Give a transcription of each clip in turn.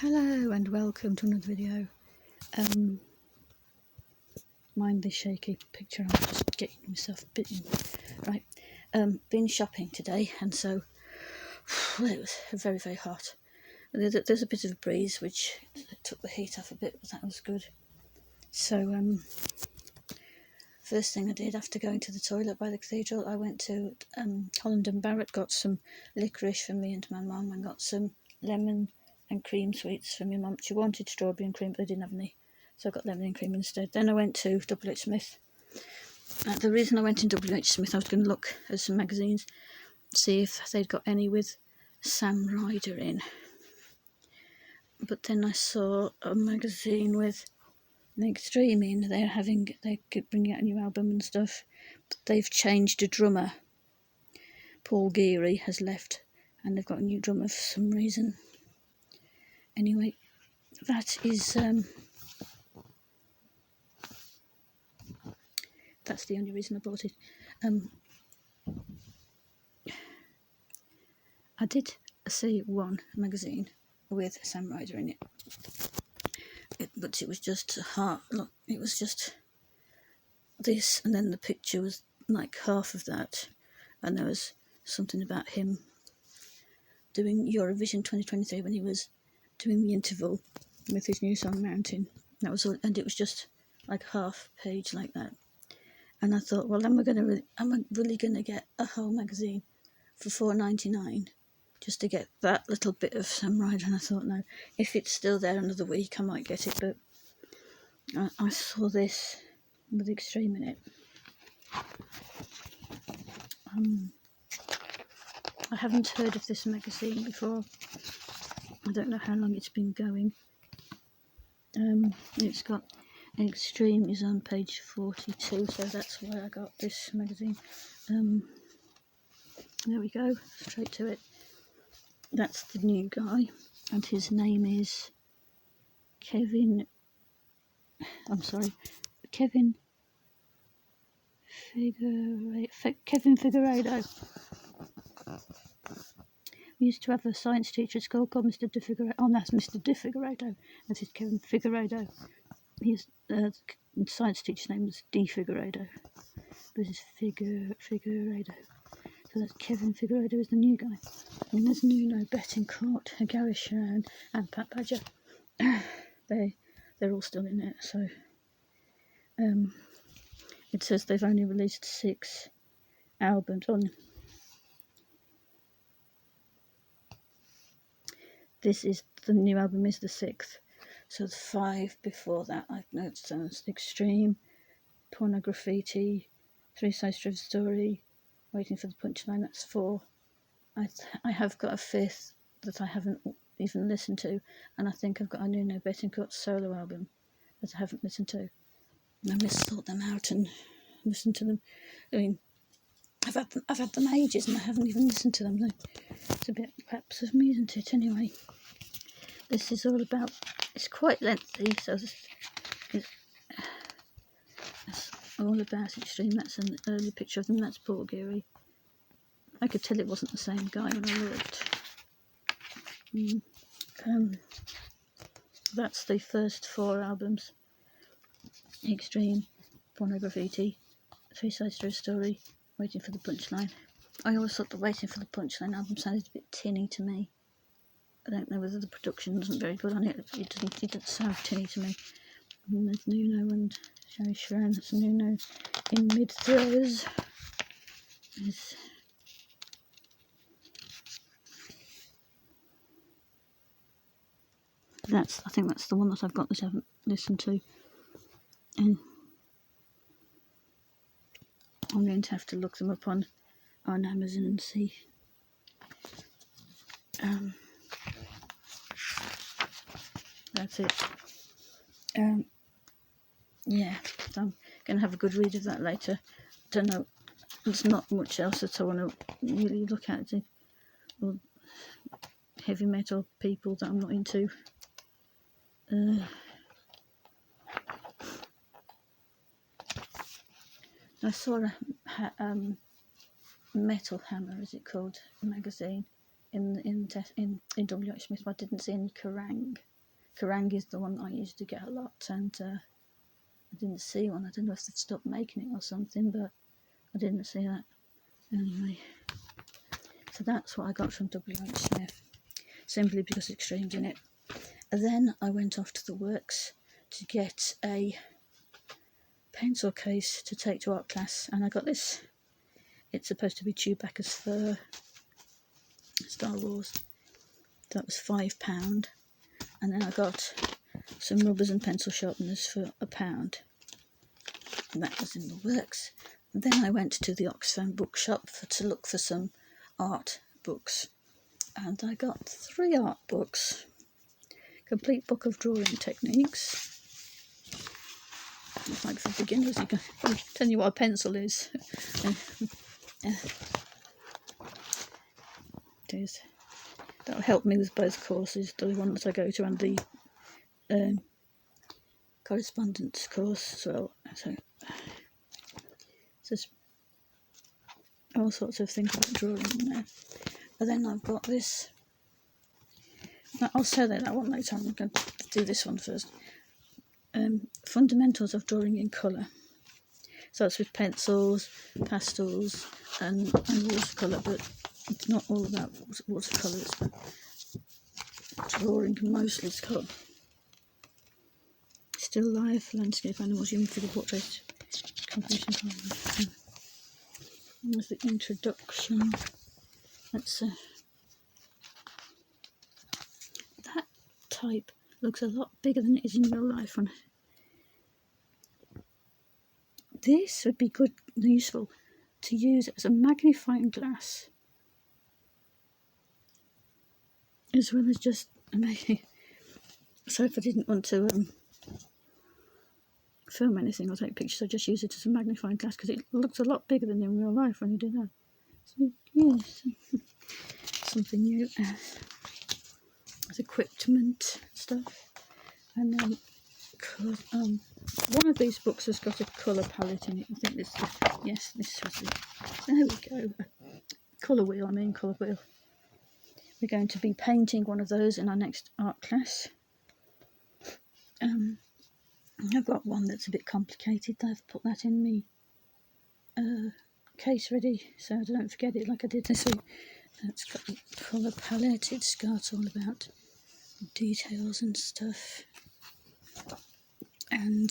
Hello and welcome to another video. Mind this shaky picture, I'm just getting myself bitten. Right, been shopping today, and so well, it was very, very hot. There's a bit of a breeze which took the heat off a bit, but that was good. So first thing I did after going to the toilet by the cathedral, I went to Holland and Barrett, got some licorice for me and my mum, and got some lemon and cream sweets for my mum. She wanted strawberry and cream, but they didn't have any, so I got lemon and cream instead. Then I went to WH Smith. The reason I went in WH Smith, I was going to look at some magazines, see if they'd got any with Sam Ryder in. But then I saw a magazine with The Extreme in. They keep bringing out a new album and stuff. But they've changed a drummer. Paul Geary has left, and they've got a new drummer for some reason. Anyway, that is that's the only reason I bought it. I did see one magazine with Sam Ryder in it, but it was just it was just this, and then the picture was like half of that, and there was something about him doing Eurovision 2023 when he was doing the interval with his new song Mountain. That was all, and it was just like half page like that. And I thought, well, am I really gonna get a whole magazine for $4.99 just to get that little bit of Sam Ryder? And I thought, no, if it's still there another week, I might get it. But I saw this with Extreme in it. I haven't heard of this magazine before. I don't know how long it's been going. It's got Extreme is on page 42, so that's where I got this magazine. There we go, straight to it. That's the new guy, and his name is Kevin Figueiredo. We used to have a science teacher at school called Mr. De Figueiredo. Oh, that's Mr. De Figueiredo. That is Kevin Figueiredo. His science teacher's name was De Figueiredo. This is Figueiredo. So that's Kevin Figueiredo is the new guy. And there's Nuno Bettencourt, Gary Sharon, and Pat Badger. They're all still in it. So it says they've only released 6 albums on. This is the new album is the 6th. So the 5 before that I've noticed as Extreme, Pornography, 3 Sides to a Story, Waiting for the Punchline. That's 4. I have got a 5th that I haven't even listened to, and I think I've got a Nuno Bettencourt solo album that I haven't listened to. And I must sort them out and listen to them. I mean, I've had them ages and I haven't even listened to them. It's a bit perhaps of me, isn't it? Anyway, this is all about. It's quite lengthy, so it's all about Extreme. That's an early picture of them. That's Paul Geary. I could tell it wasn't the same guy when I looked. That's the first 4 albums: Extreme, Pornography, 3 Sides to a Story, Waiting for the Punchline. I always thought the Waiting for the Punchline album sounded a bit tinny to me. I don't know whether the production wasn't very good on it. It didn't sound tinny to me. And there's Nuno and Gary Sharon. That's Nuno in mid-throws. I think that's the one that I've got that I haven't listened to. And I'm going to have to look them up on Amazon and see. That's it. Yeah, so I'm going to have a good read of that later. Don't know, there's not much else that I want to really look at. Or heavy metal people that I'm not into. I saw a Metal Hammer, is it called, magazine in WH Smith, but I didn't see any Kerrang. Karangi is the one I used to get a lot, and I didn't see one. I don't know if they've stopped making it or something, but I didn't see that. Anyway, so that's what I got from WH Smith, simply because Extreme's in it. And then I went off to the works to get a pencil case to take to art class, and I got this. It's supposed to be Chewbacca's fur, Star Wars. That was £5, and then I got some rubbers and pencil sharpeners for £1, and that was in the works. And then I went to the Oxfam bookshop to look for some art books, and I got 3 art books. Complete book of drawing techniques. It's like for beginners. I'll tell you what a pencil is. That'll help me with both courses, the one that I go to and the correspondence course as well. So there's all sorts of things about drawing in there. And then I've got this. I'll show that one later. I'm going to do this one first. Fundamentals of drawing in colour. So it's with pencils, pastels, and watercolour, but it's not all about watercolour. It's about drawing mostly. It's called still life, landscape, animals, human figure, portrait, composition. There's the introduction. That's that type looks a lot bigger than it is in real life. And this would be good and useful to use as a magnifying glass, as well as just maybe. So if I didn't want to film anything or take pictures, I just use it as a magnifying glass, because it looks a lot bigger than in real life when you do that. So yes, something new as equipment stuff. And then one of these books has got a colour palette in it. I think this was it. So there we go. Colour wheel. We're going to be painting one of those in our next art class. I've got one that's a bit complicated. I've put that in me case ready, so I don't forget it like I did this week. It's got a colour palette. It's got all about details and stuff, and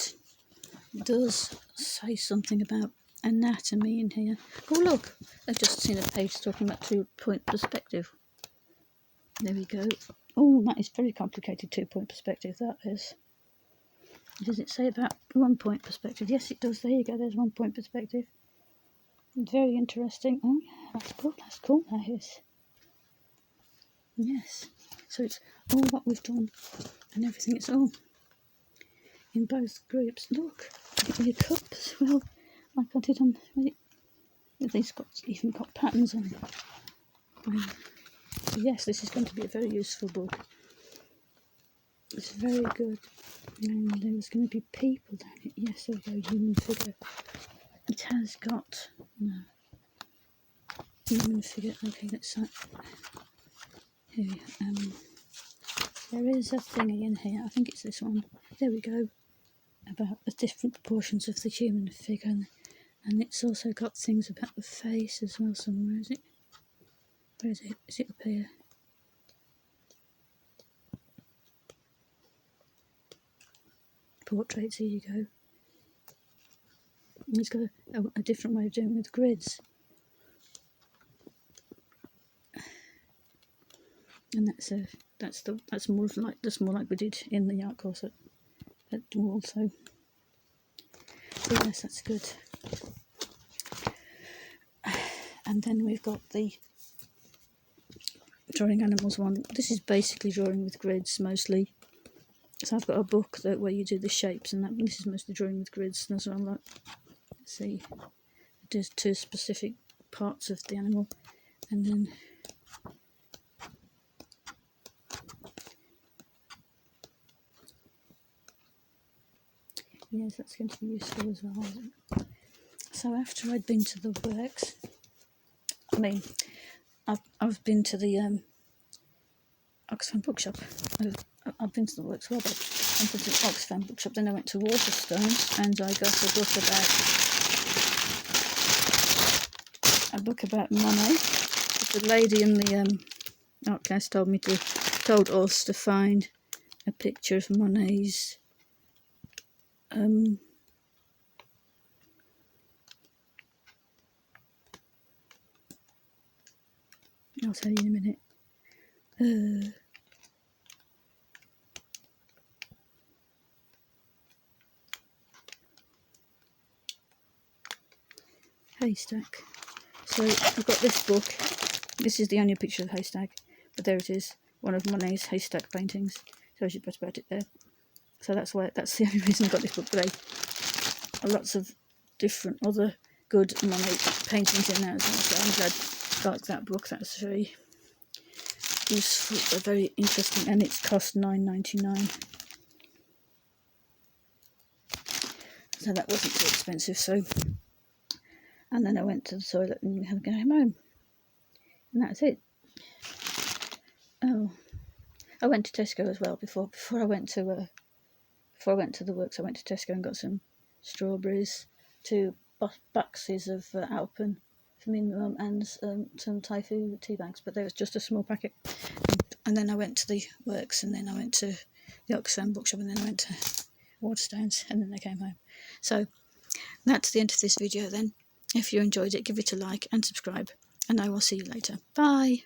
it does say something about anatomy in here. Oh look, I've just seen a page talking about 2-point perspective. There we go. Oh, that is very complicated, 2-point perspective, that is. Does it say about 1-point perspective? Yes, it does. There you go, there's 1-point perspective. Very interesting. Oh, yeah, that's cool, that is. Yes, so it's all what we've done and everything. It's all in both groups. Look, your cup as well, like I did on these. Even got patterns on it. Yes, this is going to be a very useful book. It's very good. And there's going to be people down it. Yes, there we go, human figure. It has got human figure. Okay, let's here. There is a thingy in here. I think it's this one. There we go. About the different proportions of the human figure, and it's also got things about the face as well somewhere. Is it? Where is it? Is it up here? Portraits. Here you go. It's got a different way of doing it with grids, and that's more like we did in the art course at Wall. So yes, that's good. And then we've got the drawing animals one. This is basically drawing with grids mostly. So I've got a book where you do the shapes, and this is mostly drawing with grids. And so I'm like, let's see, it does 2 specific parts of the animal, and then yes, that's going to be useful as well. So after I'd been to the works, I've been to the Oxfam Bookshop. I've been to the works well, but I went to the Oxfam Bookshop. Then I went to Waterstones, and I got a book about Monet. The lady in the art class told us to find a picture of Monet's I'll tell you in a minute. Haystack. So I've got this book. This is the only picture of the haystack, but there it is. One of Monet's haystack paintings. Tells you a bit about it there. So that's the only reason I got this book. But there are lots of different other good Monet paintings in there as well. So I'm glad I got that book. That's very useful, very interesting, and it's cost $9.99. So that wasn't too expensive. So, and then I went to the toilet and had to go home, and that's it. Oh, I went to Tesco as well before I went to the works. I went to Tesco and got some strawberries, 2 boxes of Alpen for me and my mum, and some Typhoo tea bags, but there was just a small packet. And then I went to the works, and then I went to the Oxfam Bookshop, and then I went to Waterstones, and then I came home. So that's the end of this video then. If you enjoyed it, give it a like and subscribe, and I will see you later. Bye!